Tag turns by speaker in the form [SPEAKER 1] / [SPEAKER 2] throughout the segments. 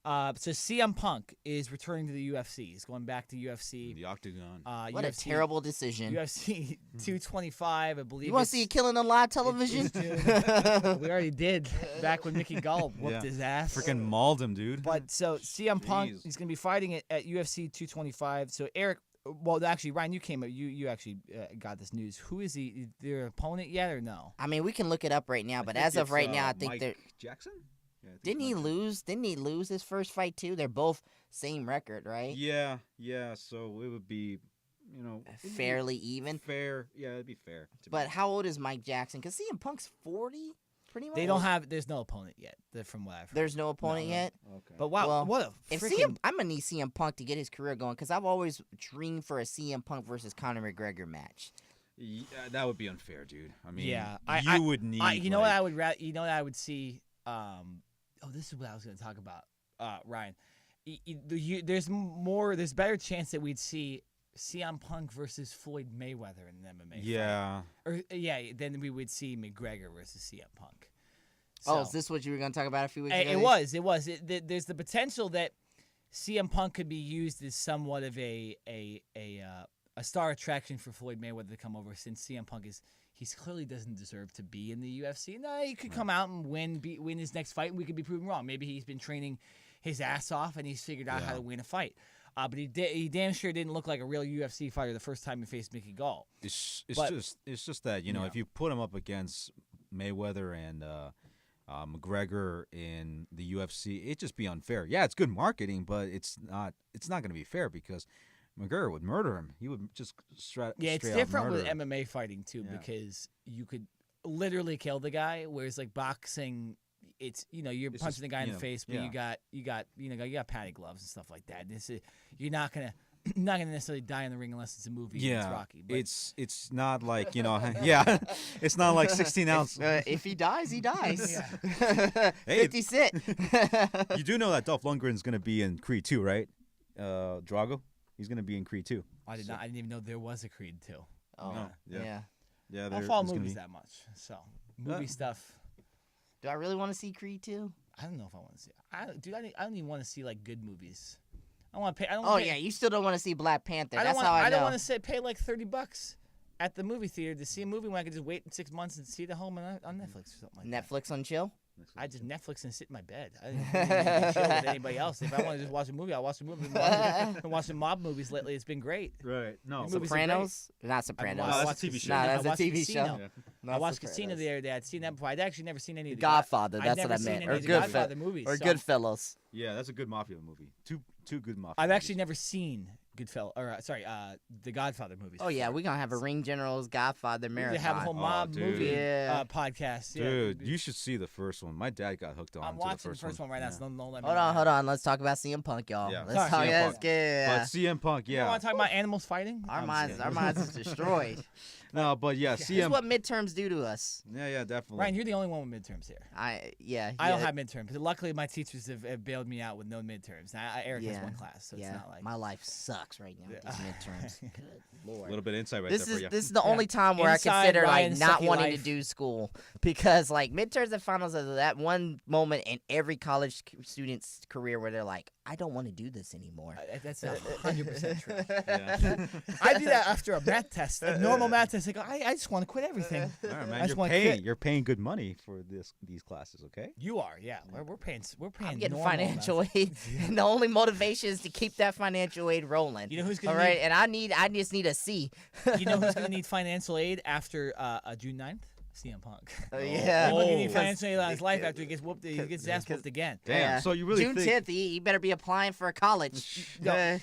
[SPEAKER 1] So CM Punk is returning to the UFC. He's going back to UFC.
[SPEAKER 2] The Octagon.
[SPEAKER 3] What a terrible decision.
[SPEAKER 1] UFC 225, I believe.
[SPEAKER 3] You want to see it killing on live television?
[SPEAKER 1] We already did back when Mickey Gall whooped his ass.
[SPEAKER 2] Freaking mauled him, dude.
[SPEAKER 1] But so CM Punk, he's going to be fighting at UFC 225. So Eric, well, actually, Ryan, you came up. You actually got this news. Who is he? Their opponent yet or no?
[SPEAKER 3] I mean, we can look it up right now, but as of right now, I think they're.
[SPEAKER 2] Jackson? Yeah,
[SPEAKER 3] Didn't he lose? Didn't he lose his first fight too? They're both same record, right?
[SPEAKER 2] Yeah. So it would be,
[SPEAKER 3] fairly even.
[SPEAKER 2] Fair. Yeah, it'd be fair.
[SPEAKER 3] But how old is Mike Jackson? Because CM Punk's 40, pretty much.
[SPEAKER 1] They don't have. There's no opponent yet. From what I've heard.
[SPEAKER 3] There's no opponent yet.
[SPEAKER 2] Okay.
[SPEAKER 1] But wow,
[SPEAKER 3] Well,
[SPEAKER 1] what a
[SPEAKER 3] If
[SPEAKER 1] freaking.
[SPEAKER 3] I'm gonna need CM Punk to get his career going because I've always dreamed for a CM Punk versus Conor McGregor match.
[SPEAKER 2] Yeah, that would be unfair, dude. I mean,
[SPEAKER 1] Yeah,
[SPEAKER 2] you would need.
[SPEAKER 1] You know what I would. You know what I would see. This is what I was going to talk about, Ryan. There's better chance that we'd see CM Punk versus Floyd Mayweather in an MMA
[SPEAKER 2] Yeah.
[SPEAKER 1] fight. Then we would see McGregor versus CM Punk. So,
[SPEAKER 3] Is this what you were gonna talk about a few weeks ago?
[SPEAKER 1] It was. There's the potential that CM Punk could be used as somewhat of a star attraction for Floyd Mayweather to come over, since CM Punk he clearly doesn't deserve to be in the UFC. No, he could come out and win his next fight, and we could be proven wrong. Maybe he's been training his ass off, and he's figured out how to win a fight. But he damn sure didn't look like a real UFC fighter the first time he faced Mickey Gall.
[SPEAKER 2] It's just that if you put him up against Mayweather and McGregor in the UFC, it'd just be unfair. Yeah, it's good marketing, but it's not going to be fair because McGregor would murder him. He would just straight
[SPEAKER 1] it's
[SPEAKER 2] straight
[SPEAKER 1] different
[SPEAKER 2] out
[SPEAKER 1] with
[SPEAKER 2] murder him.
[SPEAKER 1] MMA fighting too, because you could literally kill the guy. Whereas like boxing, it's you're punching
[SPEAKER 2] just,
[SPEAKER 1] the guy in the face, but you got padded gloves and stuff like that. You're not gonna necessarily die in the ring unless it's a movie.
[SPEAKER 2] Yeah,
[SPEAKER 1] it's Rocky. But
[SPEAKER 2] it's not like yeah, it's not like 16 ounce.
[SPEAKER 3] If he dies, he dies.
[SPEAKER 2] Hey,
[SPEAKER 3] 50 Cent.
[SPEAKER 2] You do know that Dolph Lundgren's gonna be in Creed 2, right? Drago, he's gonna be in Creed 2.
[SPEAKER 1] I didn't even know there was a Creed 2.
[SPEAKER 3] Oh,
[SPEAKER 2] No, yeah.
[SPEAKER 1] I don't follow movies that much, so movie stuff.
[SPEAKER 3] Do I really want to see Creed 2?
[SPEAKER 1] I don't know if I want to see it. I don't even want to see like good movies. I want to pay.
[SPEAKER 3] Yeah, you still don't want to see Black Panther. That's how I know.
[SPEAKER 1] I don't want to pay like $30 at the movie theater to see a movie when I could just wait 6 months and see it at home on Netflix or something like that.
[SPEAKER 3] Netflix on chill?
[SPEAKER 1] I just Netflix and sit in my bed. I didn't chill with anybody else. If I want to just watch a movie, I'll watch a movie. I've been watching mob movies lately. It's been great.
[SPEAKER 2] Right. No.
[SPEAKER 3] Sopranos? Not Sopranos.
[SPEAKER 2] No, that's a TV show.
[SPEAKER 3] Nah, that's a
[SPEAKER 1] I watched
[SPEAKER 3] TV
[SPEAKER 1] Casino.
[SPEAKER 3] show.
[SPEAKER 2] Yeah.
[SPEAKER 1] I watched Casino the other day. I'd seen that before. I'd actually never seen any of the
[SPEAKER 3] Godfather,
[SPEAKER 1] I'd
[SPEAKER 3] that's what
[SPEAKER 1] never
[SPEAKER 3] I
[SPEAKER 1] seen
[SPEAKER 3] meant.
[SPEAKER 1] any
[SPEAKER 3] Or
[SPEAKER 1] of the Godfather
[SPEAKER 3] Goodfellas.
[SPEAKER 1] movies.
[SPEAKER 3] Or
[SPEAKER 1] so
[SPEAKER 3] Goodfellas.
[SPEAKER 2] Yeah, that's a good mafia movie. Two good mafia.
[SPEAKER 1] I've
[SPEAKER 2] movies.
[SPEAKER 1] actually never seen the Godfather movies.
[SPEAKER 3] Oh, yeah,
[SPEAKER 1] before.
[SPEAKER 3] we're going to have a Ring General's Godfather marathon.
[SPEAKER 1] They have a whole mob
[SPEAKER 2] dude.
[SPEAKER 1] movie
[SPEAKER 3] Yeah.
[SPEAKER 1] podcast.
[SPEAKER 2] Dude, you should see the first one. My dad got hooked on.
[SPEAKER 1] I'm
[SPEAKER 2] to
[SPEAKER 1] watching
[SPEAKER 2] the first one
[SPEAKER 1] right now.
[SPEAKER 2] Yeah.
[SPEAKER 1] So don't let me
[SPEAKER 3] Hold on. Let's talk about CM Punk, y'all.
[SPEAKER 2] Yeah.
[SPEAKER 3] Let's talk.
[SPEAKER 2] CM
[SPEAKER 3] Let's
[SPEAKER 2] Punk.
[SPEAKER 3] get
[SPEAKER 2] But CM Punk,
[SPEAKER 1] You
[SPEAKER 2] yeah.
[SPEAKER 1] want to talk about animals fighting?
[SPEAKER 3] our minds is destroyed.
[SPEAKER 2] No, but yeah,
[SPEAKER 3] This is
[SPEAKER 2] CM.
[SPEAKER 3] what midterms do to us.
[SPEAKER 2] Yeah, definitely.
[SPEAKER 1] Ryan, you're the only one with midterms here.
[SPEAKER 3] I
[SPEAKER 1] don't have midterms. But luckily, my teachers have bailed me out with no midterms. Eric has one class, so it's not like
[SPEAKER 3] my life sucks right now with these midterms. Good
[SPEAKER 2] A
[SPEAKER 3] Lord.
[SPEAKER 2] little bit of insight right
[SPEAKER 3] This
[SPEAKER 2] there for you.
[SPEAKER 3] is the only time where
[SPEAKER 1] Inside
[SPEAKER 3] I consider
[SPEAKER 1] Ryan's
[SPEAKER 3] not
[SPEAKER 1] sucky
[SPEAKER 3] wanting
[SPEAKER 1] life.
[SPEAKER 3] to do school because like midterms and finals are that one moment in every college student's career where they're like, I don't want to do this anymore.
[SPEAKER 1] That's not 100% true.
[SPEAKER 2] Yeah.
[SPEAKER 1] I do that after a math test, a normal math test. I go, I just want to quit everything.
[SPEAKER 2] All right,
[SPEAKER 1] I
[SPEAKER 2] man.
[SPEAKER 1] just
[SPEAKER 2] You're
[SPEAKER 1] wanna
[SPEAKER 2] paying.
[SPEAKER 1] quit.
[SPEAKER 2] You're paying good money for these classes, okay?
[SPEAKER 1] You are, yeah. We're paying.
[SPEAKER 3] I'm getting
[SPEAKER 1] normal
[SPEAKER 3] financial
[SPEAKER 1] amounts.
[SPEAKER 3] aid, and the only motivation is to keep that financial aid rolling.
[SPEAKER 1] You know who's
[SPEAKER 3] All
[SPEAKER 1] gonna
[SPEAKER 3] right, and I just need a C.
[SPEAKER 1] You know who's gonna need financial aid after June 9th? CM Punk.
[SPEAKER 3] Yeah.
[SPEAKER 1] He's gonna need
[SPEAKER 2] Oh.
[SPEAKER 1] financial aid on his life after he gets whooped. He gets his ass whooped again.
[SPEAKER 2] Damn.
[SPEAKER 3] Yeah.
[SPEAKER 2] So you really
[SPEAKER 3] June
[SPEAKER 2] think?
[SPEAKER 3] 10th, he better be applying for a college.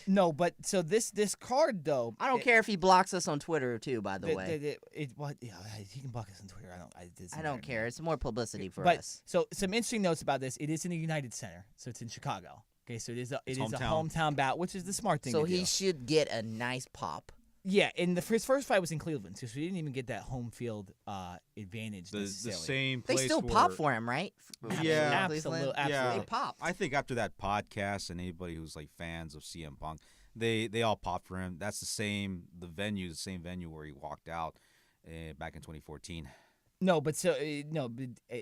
[SPEAKER 1] No, but so this card though.
[SPEAKER 3] I don't care if he blocks us on Twitter too. By the way,
[SPEAKER 1] He can block us on Twitter.
[SPEAKER 3] I don't care. It's more publicity for
[SPEAKER 1] But
[SPEAKER 3] us.
[SPEAKER 1] so some interesting notes about this. It is in the United Center, so it's in Chicago. Okay, so it is a
[SPEAKER 2] hometown.
[SPEAKER 1] hometown bout, which is the smart thing.
[SPEAKER 3] So
[SPEAKER 1] to do.
[SPEAKER 3] he should get a nice pop.
[SPEAKER 1] Yeah, and his first fight was in Cleveland, so we didn't even get that home field advantage
[SPEAKER 2] The
[SPEAKER 1] necessarily.
[SPEAKER 2] same
[SPEAKER 3] They
[SPEAKER 2] place
[SPEAKER 3] still
[SPEAKER 2] where,
[SPEAKER 3] pop for him, right?
[SPEAKER 2] Yeah.
[SPEAKER 1] Absolutely.
[SPEAKER 2] Yeah.
[SPEAKER 3] They popped.
[SPEAKER 2] I think after that podcast and anybody who's like fans of CM Punk, they all popped for him. That's the same venue where he walked out back in 2014.
[SPEAKER 1] No, but so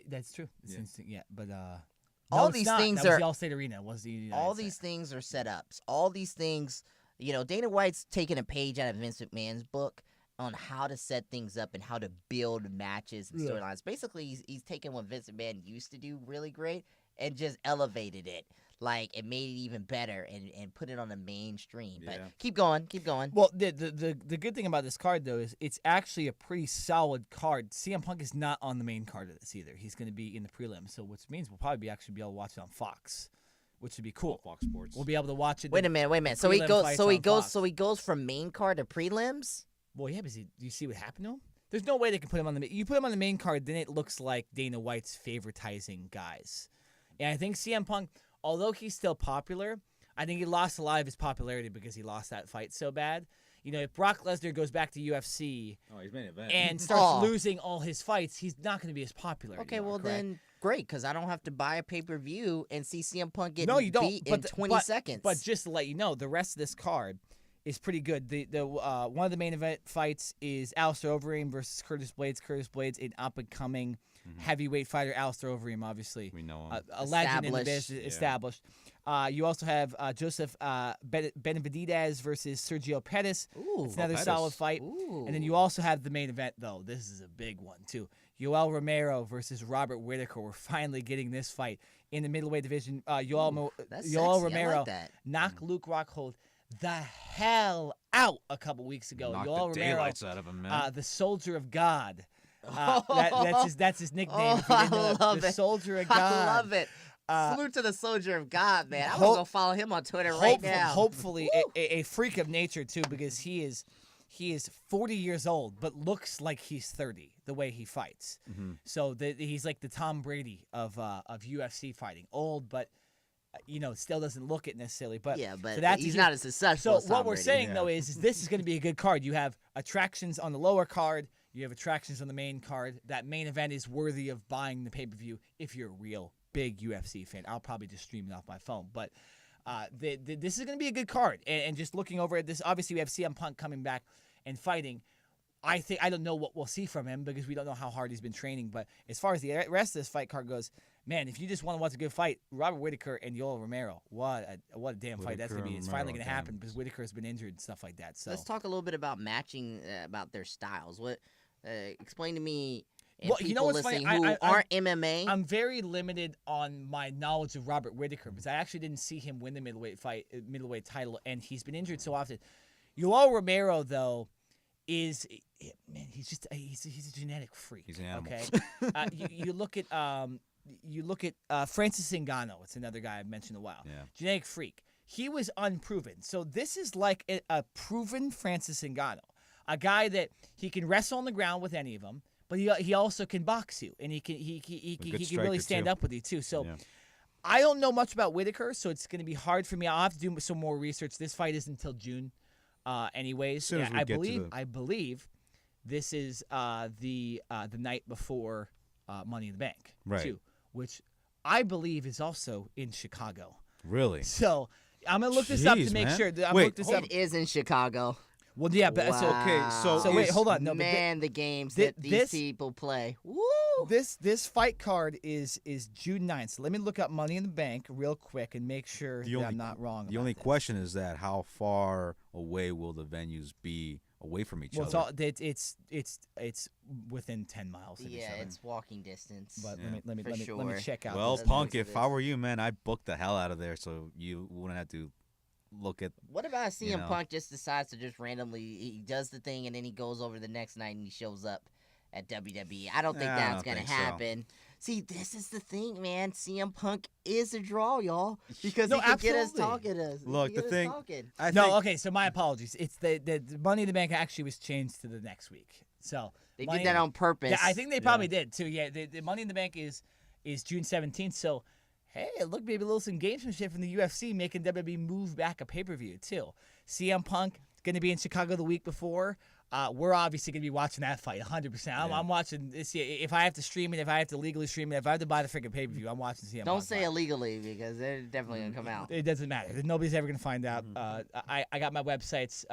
[SPEAKER 1] that's true. It's
[SPEAKER 2] Yeah.
[SPEAKER 1] interesting. Yeah, but
[SPEAKER 3] all
[SPEAKER 1] it's
[SPEAKER 3] these
[SPEAKER 1] not.
[SPEAKER 3] things
[SPEAKER 1] that was
[SPEAKER 3] are
[SPEAKER 1] the Allstate Arena. It was the United
[SPEAKER 3] all
[SPEAKER 1] Center.
[SPEAKER 3] these things are setups. All these things, Dana White's taking a page out of Vince McMahon's book on how to set things up and how to build matches and storylines. Basically, he's taking what Vince McMahon used to do really great and just elevated it. Like, it made it even better and put it on the mainstream. But keep going.
[SPEAKER 1] Well, the good thing about this card, though, is it's actually a pretty solid card. CM Punk is not on the main card of this either. He's going to be in the prelim, so which means we'll probably actually be able to watch it on Fox, which would be cool.
[SPEAKER 2] Fox Sports.
[SPEAKER 1] We'll be able to watch it.
[SPEAKER 3] Wait a minute. So he goes from main card to prelims?
[SPEAKER 1] Well, yeah, because do you see what happened to him? There's no way they can put him on the. You put him on the main card, then it looks like Dana White's favoritizing guys, and I think CM Punk, although he's still popular, I think he lost a lot of his popularity because he lost that fight so bad. If Brock Lesnar goes back to UFC
[SPEAKER 2] he's main event.
[SPEAKER 1] and starts losing all his fights, he's not going to be as popular.
[SPEAKER 3] Okay,
[SPEAKER 1] anymore, correct?
[SPEAKER 3] Then great, because I don't have to buy a pay-per-view and see CM Punk get
[SPEAKER 1] you don't,
[SPEAKER 3] beat in 20 seconds.
[SPEAKER 1] But just to let you know, the rest of this card is pretty good. The one of the main event fights is Alistair Overeem versus Curtis Blades. Curtis Blades, an up-and-coming heavyweight fighter. Alistair Overeem, obviously.
[SPEAKER 2] We know him.
[SPEAKER 1] A legend in the business, established. You also have Joseph Benavidez versus Sergio Pettis.
[SPEAKER 3] Ooh,
[SPEAKER 1] it's another
[SPEAKER 2] Pettis.
[SPEAKER 1] solid fight.
[SPEAKER 3] Ooh.
[SPEAKER 1] And then you also have the main event, though. This is a big one, too. Yoel Romero versus Robert Whittaker. We're finally getting this fight in the middleweight division. Yoel Romero
[SPEAKER 3] I like that.
[SPEAKER 1] knocked Luke Rockhold the hell out a couple weeks ago.
[SPEAKER 2] Knocked
[SPEAKER 1] Yoel
[SPEAKER 2] the
[SPEAKER 1] Romero,
[SPEAKER 2] daylights out of him, man.
[SPEAKER 1] the Soldier of God. That's his nickname. If you
[SPEAKER 3] I
[SPEAKER 1] didn't know that.
[SPEAKER 3] love
[SPEAKER 1] The
[SPEAKER 3] it.
[SPEAKER 1] Soldier of God.
[SPEAKER 3] I love it. Salute to the Soldier of God, man. I'm
[SPEAKER 1] hope-
[SPEAKER 3] going to go follow him on Twitter right now.
[SPEAKER 1] Hopefully, a freak of nature too, because he is 40 years old, but looks like he's 30 the way he fights. So he's like the Tom Brady of UFC fighting, old but still doesn't look it necessarily. But
[SPEAKER 3] Yeah, but
[SPEAKER 1] so that's
[SPEAKER 3] he's not as successful as
[SPEAKER 1] So
[SPEAKER 3] Tom
[SPEAKER 1] what we're
[SPEAKER 3] Brady.
[SPEAKER 1] saying though is this is going to be a good card. You have attractions on the lower card. You have attractions on the main card. That main event is worthy of buying the pay-per-view if you're a real big UFC fan. I'll probably just stream it off my phone. But this is going to be a good card. And just looking over at this, obviously we have CM Punk coming back and fighting. I don't know what we'll see from him because we don't know how hard he's been training. But as far as the rest of this fight card goes, man, if you just want to watch a good fight, Robert Whittaker and Yoel Romero, what a damn fight that's going to be. It's finally going to happen because Whittaker's been injured and stuff like that. So
[SPEAKER 3] Let's talk a little bit about matching, about their styles. What? Explain to me. And
[SPEAKER 1] Well,
[SPEAKER 3] people
[SPEAKER 1] you know what's funny?
[SPEAKER 3] listening who aren't MMA.
[SPEAKER 1] I'm very limited on my knowledge of Robert Whittaker because I actually didn't see him win the middleweight title, and he's been injured so often. Yoel Romero, though, he's a genetic freak.
[SPEAKER 2] He's an animal.
[SPEAKER 1] Okay, you look at Francis Ngannou. It's another guy I've mentioned a while.
[SPEAKER 2] Yeah.
[SPEAKER 1] Genetic freak. He was unproven, so this is like a proven Francis Ngannou, a guy that he can wrestle on the ground with any of them. But he also can box you, and he can really stand up with you too. So I don't know much about Whittaker, so it's going to be hard for me. I'll have to do some more research. This fight isn't until June, anyways. I believe this is the night before Money in the Bank, too, which I believe is also in Chicago.
[SPEAKER 2] Really?
[SPEAKER 1] So I'm gonna look this up to make sure.
[SPEAKER 3] It is in Chicago.
[SPEAKER 1] Well, yeah, but so wait, hold on. No,
[SPEAKER 3] man, the games that these people play. Woo!
[SPEAKER 1] This fight card is June 9th. So let me look up Money in the Bank real quick and make sure that I'm not wrong.
[SPEAKER 2] The only question is that how far away will the venues be away from each other?
[SPEAKER 1] Well, it's within 10 miles. Of each other.
[SPEAKER 3] It's walking distance.
[SPEAKER 1] But let me check out.
[SPEAKER 2] Well,
[SPEAKER 1] this.
[SPEAKER 2] Punk, if I were you, man, I'd book the hell out of there so you wouldn't have to look at.
[SPEAKER 3] What about CM Punk just decides to just randomly he does the thing and then he goes over the next night and he shows up at WWE? I don't think that's gonna happen. See, this is the thing, man. CM Punk is a draw, y'all, because he can get us talking.
[SPEAKER 2] Look, the thing.
[SPEAKER 1] Okay. So my apologies. It's the Money in the Bank actually was changed to the next week. So
[SPEAKER 3] they did that on purpose.
[SPEAKER 1] Yeah, I think they probably did too. Yeah, the Money in the Bank is June 17th. So. Hey, look, maybe a little some gamesmanship from the UFC making WWE move back a pay-per-view, too. CM Punk going to be in Chicago the week before. We're obviously going to be watching that fight 100%. I'm watching this. If I have to stream it, if I have to legally stream it, if I have to buy the freaking pay-per-view, I'm watching CM Punk.
[SPEAKER 3] Don't say illegally because they're definitely going to come out.
[SPEAKER 1] It doesn't matter. Nobody's ever going to find out. I got my websites.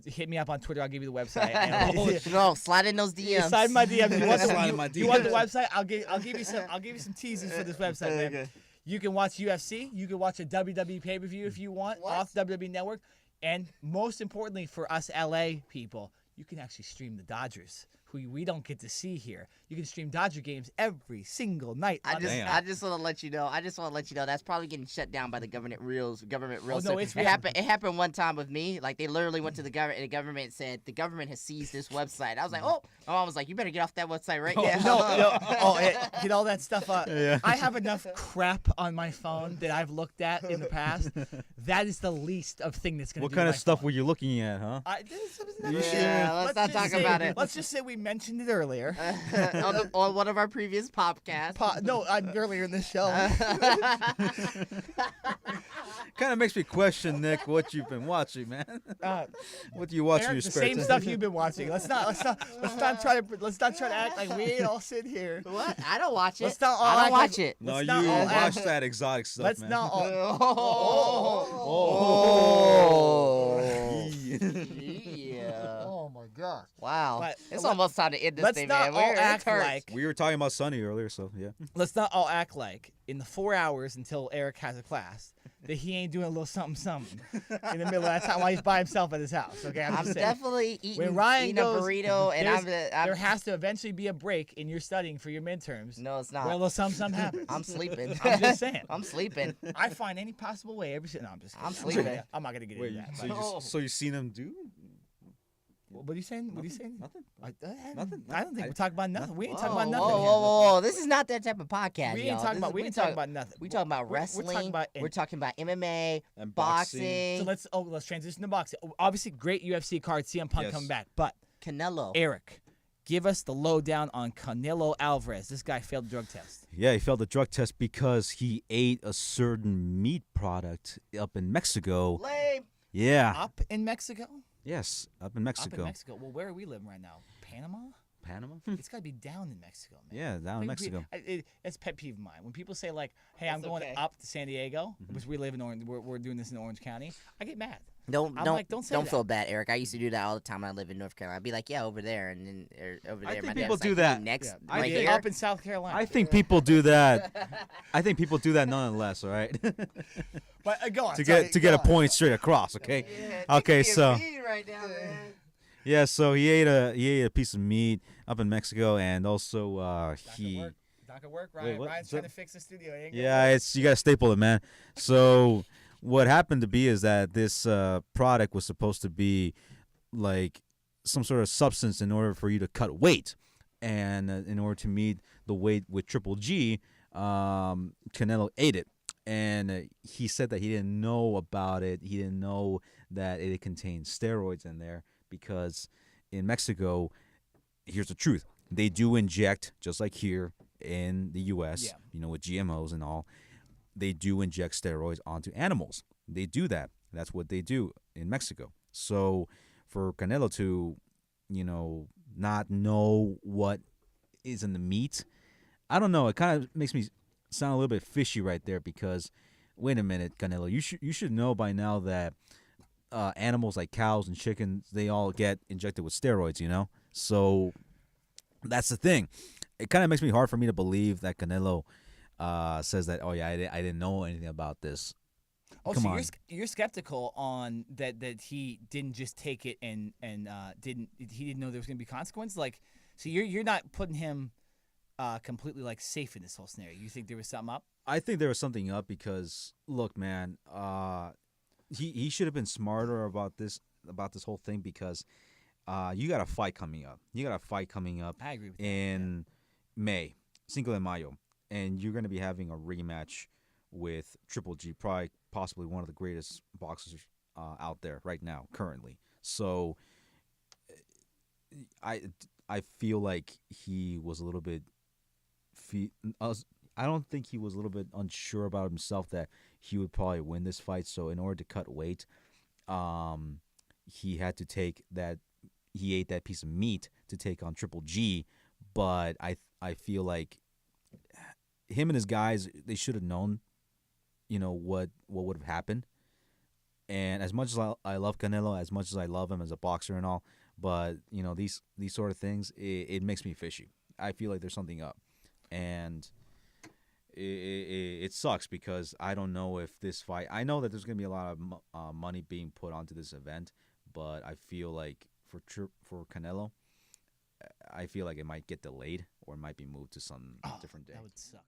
[SPEAKER 1] Hit me up on Twitter. I'll give you the website.
[SPEAKER 3] No, slide in those DMs.
[SPEAKER 1] Slide in my DMs. You want
[SPEAKER 2] Slide in my
[SPEAKER 1] you want the
[SPEAKER 2] DMs.
[SPEAKER 1] website? I'll give you some teasers for this website, man. You can watch UFC. You can watch a WWE pay-per-view if you want off WWE Network. And most importantly for us LA people, you can actually stream the Dodgers, who we don't get to see here. You can stream Dodger games every single night.
[SPEAKER 3] I just want to let you know. That's probably getting shut down by the government rules.
[SPEAKER 1] Oh, no,
[SPEAKER 3] it happened one time with me. Like they literally went to the government, and the government said the government has seized this website. I was like, oh, my mom was like, you better get off that website right now.
[SPEAKER 1] Get all that stuff up. I have enough crap on my phone that I've looked at in the past. That is the least of thing that's going to.
[SPEAKER 2] What kind of stuff were you looking at, huh?
[SPEAKER 3] Let's not talk about it.
[SPEAKER 1] Let's just say we mentioned it earlier
[SPEAKER 3] on one of our previous podcasts.
[SPEAKER 1] Earlier in the show.
[SPEAKER 2] Kind of makes me question, Nick, what you've been watching, man. What do you watch in your spare time?
[SPEAKER 1] The same stuff you've been watching. Let's not try to act like we ain't all sit here.
[SPEAKER 3] What? I don't watch it.
[SPEAKER 1] I don't watch it.
[SPEAKER 2] No, you watch that exotic stuff,
[SPEAKER 1] let's
[SPEAKER 2] man.
[SPEAKER 1] not all.
[SPEAKER 3] Yeah.
[SPEAKER 1] Oh my gosh.
[SPEAKER 3] Wow.
[SPEAKER 1] But
[SPEAKER 3] it's almost time to end this thing, man.
[SPEAKER 2] We were talking about Sonny earlier, so yeah.
[SPEAKER 1] Let's not all act like in the 4 hours until Eric has a class that he ain't doing a little something in the middle of that time while he's by himself at his house. Okay, I'm just saying.
[SPEAKER 3] Definitely eating,
[SPEAKER 1] when Ryan goes,
[SPEAKER 3] a burrito, and
[SPEAKER 1] there has to eventually be a break in your studying for your midterms.
[SPEAKER 3] No, it's not.
[SPEAKER 1] Where a little something happens.
[SPEAKER 3] I'm sleeping.
[SPEAKER 1] I'm just saying.
[SPEAKER 3] I'm sleeping.
[SPEAKER 1] I find any possible way every. No, I'm just kidding.
[SPEAKER 3] I'm sleeping.
[SPEAKER 1] I'm not gonna get into that.
[SPEAKER 2] So you seen him do?
[SPEAKER 1] What are you saying? What are you saying?
[SPEAKER 2] Nothing.
[SPEAKER 1] Nothing. I don't think we're talking about nothing. We ain't talking about nothing.
[SPEAKER 3] Whoa. This is not that type of podcast.
[SPEAKER 1] We ain't talking about nothing.
[SPEAKER 3] We talking about wrestling. We're talking about MMA and boxing.
[SPEAKER 1] So let's transition to boxing. Obviously, great UFC card. CM Punk coming back, but
[SPEAKER 3] Canelo.
[SPEAKER 1] Eric, give us the lowdown on Canelo Alvarez. This guy failed the drug test.
[SPEAKER 2] Yeah, he failed the drug test because he ate a certain meat product up in Mexico.
[SPEAKER 3] Lame.
[SPEAKER 2] Yeah.
[SPEAKER 1] Up in Mexico?
[SPEAKER 2] Yes, up in Mexico.
[SPEAKER 1] Up in Mexico. Well, where are we living right now? Panama? It's got to be down in Mexico, man.
[SPEAKER 2] Yeah, down in Mexico.
[SPEAKER 1] It's a pet peeve of mine. When people say, like, hey, I'm going up to San Diego, because we live in Orange, we're doing this in Orange County, I get mad.
[SPEAKER 3] Don't feel bad, Eric. I used to do that all the time when I lived in North Carolina. I'd be like, yeah, over there, and then over there.
[SPEAKER 2] I think
[SPEAKER 3] my
[SPEAKER 2] people
[SPEAKER 3] dad's
[SPEAKER 2] do
[SPEAKER 3] like,
[SPEAKER 2] that.
[SPEAKER 3] Next,
[SPEAKER 1] yeah.
[SPEAKER 3] right here.
[SPEAKER 1] Up in South Carolina.
[SPEAKER 2] I think people do that. I think people do that nonetheless. All right.
[SPEAKER 1] But go on.
[SPEAKER 2] to get a point straight across. Okay.
[SPEAKER 3] Yeah,
[SPEAKER 2] okay. So.
[SPEAKER 3] Right now, man.
[SPEAKER 2] Yeah. So he ate a piece of meat up in Mexico, and also
[SPEAKER 1] Not gonna work, Ryan. Ryan's trying to fix the studio.
[SPEAKER 2] Yeah, you gotta staple it, man. So what happened to be is that this product was supposed to be like some sort of substance in order for you to cut weight, and in order to meet the weight with Triple G, Canelo ate it, and he said that he didn't know about it. He didn't know that it contained steroids in there because in Mexico, here's the truth: they do inject, just like here in the U.S., with GMOs and all. They do inject steroids onto animals. They do that. That's what they do in Mexico. So for Canelo to, not know what is in the meat, I don't know. It kind of makes me sound a little bit fishy right there because, wait a minute, Canelo, you should know by now that animals like cows and chickens, they all get injected with steroids, So that's the thing. It kind of makes me hard for me to believe that Canelo says that, oh yeah, I didn't know anything about this.
[SPEAKER 1] Oh, so you're skeptical on that he didn't just take it and didn't know there was going to be consequences? Like, so you're not putting him completely like safe in this whole scenario. You think there was something up?
[SPEAKER 2] I think there was something up because look, man, he should have been smarter about this whole thing because you got a fight coming up.
[SPEAKER 1] I agree with
[SPEAKER 2] in May, Cinco de Mayo, and you're going to be having a rematch with Triple G, possibly one of the greatest boxers out there right now, currently. So I feel like he was a little bit. I don't think he was a little bit unsure about himself that he would probably win this fight. So in order to cut weight, he had to take that. He ate that piece of meat to take on Triple G, but I feel like him and his guys, they should have known, what would have happened. And as much as I love Canelo, as much as I love him as a boxer and all, but these sort of things, it makes me fishy. I feel like there's something up, and it sucks because I don't know if this fight. I know that there's gonna be a lot of money being put onto this event, but I feel like for Canelo, I feel like it might get delayed or it might be moved to some different day.
[SPEAKER 1] That would suck.